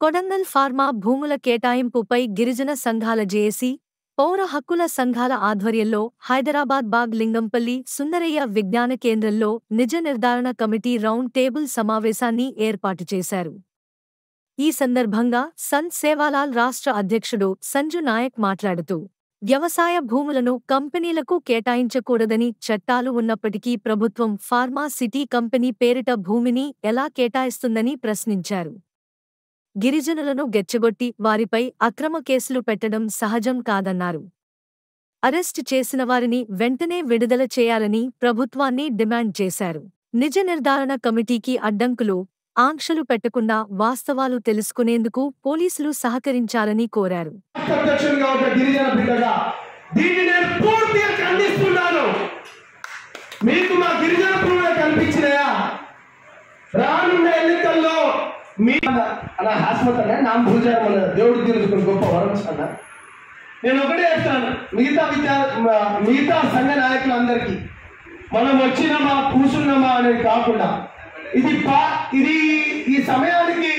Kodangal pharma భూముల కేటాయింపుపై గిరిజన సంఘాల జేఏసీ, పౌర హక్కుల సంఘాల ఆధ్వర్యంలో హైదరాబాద్ బాగ్ లింగంపల్లి సుందరయ్య విజ్ఞాన కేంద్రంలో నిజ నిర్ధారణ కమిటీ రౌండ్ టేబుల్ సమావేశాన్ని ఏర్పాటు చేశారు. ఈ సందర్భంగా సంత్ సేవాలాల్ రాష్ట్ర అధ్యక్షుడు సంజు నాయక్ మాట్లాడుతూ, వ్యవసాయ భూములను కంపెనీలకు కేటాయించకూడదని చట్టాలు ఉన్నప్పటికీ ప్రభుత్వం ఫార్మా సిటీ కంపెనీ పేరిట భూమిని ఎలా కేటాయిస్తుందని ప్రశ్నించారు. గిరిజనులను గెచ్చగొట్టి వారిపై అక్రమ కేసులు పెట్టడం సహజం కాదన్నారు. అరెస్టు చేసిన వారిని వెంటనే విడుదల చేయాలని ప్రభుత్వాన్ని డిమాండ్ చేశారు. నిజ నిర్ధారణ కమిటీకి అడ్డంకులు, ఆంక్షలు పెట్టకుండా వాస్తవాలు తెలుసుకునేందుకు పోలీసులు సహకరించాలని కోరారు. దేవుడికి తెలుసుకుని గొప్ప వరం అన్న. నేను ఒకటే చెప్తాను, మిగతా సంఘ నాయకులందరికీ మనం వచ్చినామా కూర్చున్నామా అనేది కాకుండా ఇది ఈ సమయానికి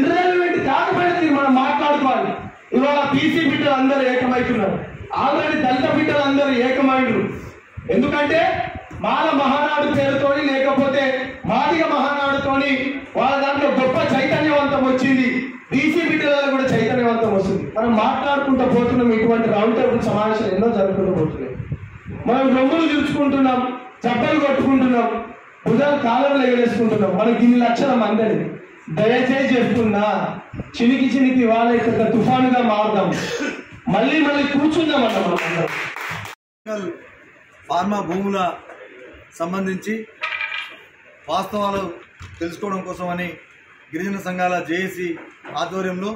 ఇర్రెలవెంట్ కాకపోయినది మనం మాట్లాడుకోవాలి. ఇవాళ పీసీ బిడ్డలు అందరూ ఏకమవుతున్నారు, ఆల్రెడీ దళిత బిడ్డలు అందరూ ఏకమైనరు. ఎందుకంటే మాల మహానాడు పేరుతోని లేకపోతే మాదిగ మహానాడుతోని వాళ్ళ దాంట్లో గొప్ప చైతన్యవంతం వచ్చింది. బీసీ బిడ్డలలో కూడా చైతన్యవంతం వస్తుంది. మనం మాట్లాడుకుంటూ పోతున్నాం. ఇటువంటి రౌండ్ టేబుల్ సమావేశాలు ఎన్నో జరుగుతూ పోతున్నాయి. మనం రొమ్ములు చూసుకుంటున్నాం, చప్పలు కొట్టుకుంటున్నాం, భుజాలు కాలంలో ఎగరేసుకుంటున్నాం. మనకి ఇన్ని లక్షల మందిని దయచేసి చెప్తున్నా, చినికి వాళ్ళ ఇక్కడ తుఫానుగా మారుదాం, మళ్ళీ కూర్చుందాం అన్న. ఫార్మా భూముల సంబంధించి వాస్తవాలు తెలుసుకోవడం కోసమని గిరిజన సంఘాల జేఏసీ ఆధ్వర్యంలో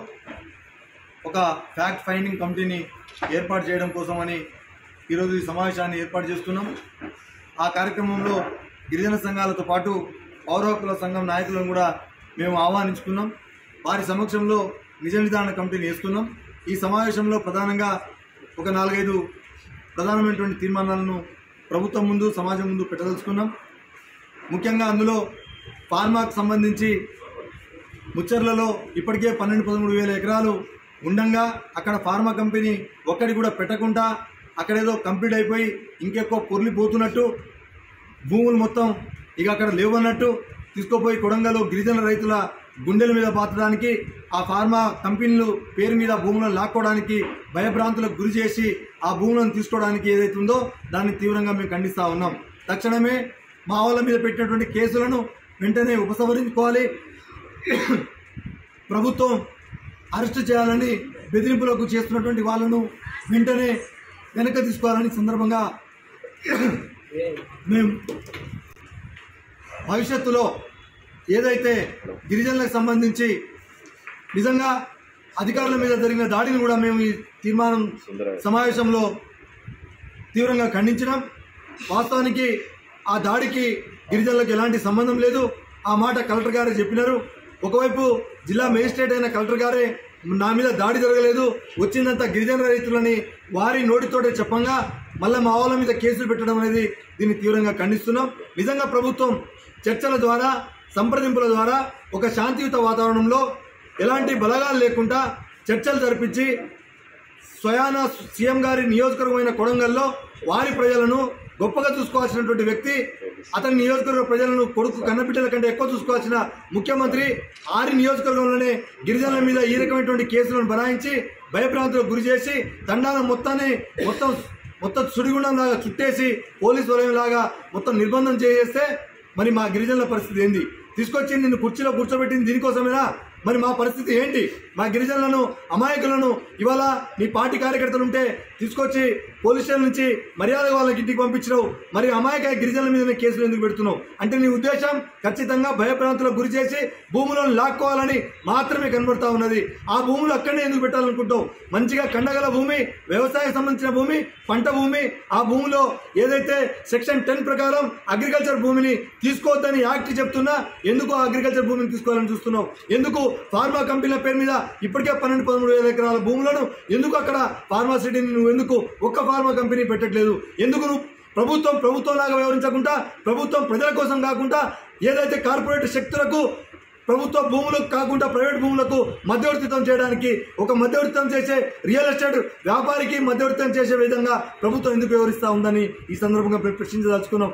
ఒక ఫ్యాక్ట్ ఫైండింగ్ కమిటీని ఏర్పాటు చేయడం కోసమని ఈరోజు ఈ సమావేశాన్ని ఏర్పాటు చేస్తున్నాం. ఆ కార్యక్రమంలో గిరిజన సంఘాలతో పాటు పౌర హక్కుల సంఘం నాయకులను కూడా మేము ఆహ్వానించుకున్నాం. వారి సమక్షంలో నిజ నిర్ధారణ కమిటీని వేస్తున్నాం. ఈ సమావేశంలో ప్రధానంగా ఒక 4-5 ప్రధానమైనటువంటి తీర్మానాలను ప్రభుత్వం ముందు, సమాజం ముందు పెట్టదలుచుకున్నాం. ముఖ్యంగా అందులో ఫార్మాకు సంబంధించి ముచ్చర్లలో ఇప్పటికే 12-13 వేల ఎకరాలు ఉండంగా అక్కడ ఫార్మా కంపెనీ ఒక్కడి కూడా పెట్టకుండా అక్కడేదో కంప్లీట్ అయిపోయి ఇంకెక్కువ పొర్లిపోతున్నట్టు, భూములు మొత్తం ఇక అక్కడ లేవన్నట్టు తీసుకుపోయి కొడంగల్ గిరిజన రైతుల గుండెల మీద పాతడానికి, ఆ ఫార్మా కంపెనీలు పేరు మీద భూములను లాక్కోవడానికి భయభ్రాంతులకు గురి చేసి ఆ భూములను తీసుకోవడానికి ఏదైతే ఉందో దాన్ని తీవ్రంగా మేము ఖండిస్తూ ఉన్నాం. తక్షణమే మా వాళ్ళ మీద పెట్టినటువంటి కేసులను వెంటనే ఉపసంహరించుకోవాలి. ప్రభుత్వం అరెస్టు చేయాలని బెదిరింపులకు చేస్తున్నటువంటి వాళ్ళను వెంటనే వెనక తీసుకోవాలని సందర్భంగా మేము భవిష్యత్తులో ఏదైతే గిరిజనులకు సంబంధించి నిజంగా అధికారుల మీద జరిగిన దాడిని కూడా మేము ఈ తీర్మానం సమావేశంలో తీవ్రంగా ఖండించినాం. వాస్తవానికి ఆ దాడికి గిరిజనులకు ఎలాంటి సంబంధం లేదు. ఆ మాట కలెక్టర్ గారే చెప్పినారు. ఒకవైపు జిల్లా మేజిస్ట్రేట్ అయిన కలెక్టర్ గారే నా మీద దాడి జరగలేదు, వచ్చిందంతా గిరిజన రైతులని వారి నోటితోటే చెప్పంగా మళ్ళీ మా వాళ్ళ మీద కేసులు పెట్టడం అనేది దీన్ని తీవ్రంగా ఖండిస్తున్నాం. నిజంగా ప్రభుత్వం చర్చల ద్వారా, సంప్రదింపుల ద్వారా ఒక శాంతియుత వాతావరణంలో ఎలాంటి బలగాలు లేకుండా చర్చలు జరిపించి స్వయాన సీఎం గారి నియోజకవర్గమైన కొడంగల్లో వారి ప్రజలను గొప్పగా చూసుకోవాల్సినటువంటి వ్యక్తి, అతని నియోజకవర్గ ప్రజలను కొడుకు కన్నబిడ్డల కంటే ఎక్కువ చూసుకోవాల్సిన ముఖ్యమంత్రి ఆరి నియోజకవర్గంలోనే గిరిజనుల మీద ఈ రకమైనటువంటి కేసులను బనాయించి భయభ్రాంతులకు గురి చేసి తండాల మొత్తం సుడిగుండంలాగా చుట్టేసి పోలీసు వలయంలాగా మొత్తం నిర్బంధం చేసేస్తే మరి మా గిరిజనుల పరిస్థితి ఏంది? తీసుకొచ్చి నిన్ను కుర్చీలో కూర్చోబెట్టింది దీనికోసమేనా? మరి మా పరిస్థితి ఏంటి? మా గిరిజనులను, అమాయకులను ఇవాళ నీ పార్టీ కార్యకర్తలు ఉంటే తీసుకొచ్చి పోలీస్ స్టేషన్ నుంచి మర్యాదగా వాళ్ళకి ఇంటికి పంపించినావు. మరి అమాయక గిరిజనుల మీద కేసులు ఎందుకు పెడుతున్నావు? అంటే నీ ఉద్దేశం ఖచ్చితంగా భయభ్రాంతులకు గురి చేసి భూములను లాక్కోవాలని మాత్రమే కనబడతా ఉన్నది. ఆ భూములు అక్కడనే ఎందుకు పెట్టాలనుకుంటావు? మంచిగా కండగల భూమి, వ్యవసాయం సంబంధించిన భూమి, పంట భూమి, ఆ భూమిలో ఏదైతే సెక్షన్ 10 ప్రకారం అగ్రికల్చర్ భూమిని తీసుకోవద్దని యాక్ట్ చెప్తున్నా ఎందుకు అగ్రికల్చర్ భూమిని తీసుకోవాలని చూస్తున్నావు? ఎందుకు ఫార్మా కంపెనీల పేరు మీద ఇప్పటికే 12-13 వేల ఎకరాల భూములను ఎందుకు అక్కడ ఫార్మా సిటీని నువ్వు ఎందుకు ఒక్క ఫార్మా కంపెనీ పెట్టట్లేదు? ఎందుకు నువ్వు ప్రభుత్వంలాగా వ్యవహరించకుండా ప్రభుత్వం ప్రజల కోసం కాకుండా ఏదైతే కార్పొరేట్ శక్తులకు ప్రభుత్వ భూములకు కాకుండా ప్రైవేట్ భూములకు మధ్యవర్తిత్వం చేయడానికి, ఒక మధ్యవర్తిత్వం చేసే రియల్ ఎస్టేట్ వ్యాపారికి మధ్యవర్తిత్వం చేసే విధంగా ప్రభుత్వం ఎందుకు వ్యవహరిస్తూ ఉందని ఈ సందర్భంగా ప్రశ్నించదలుచుకున్నాం.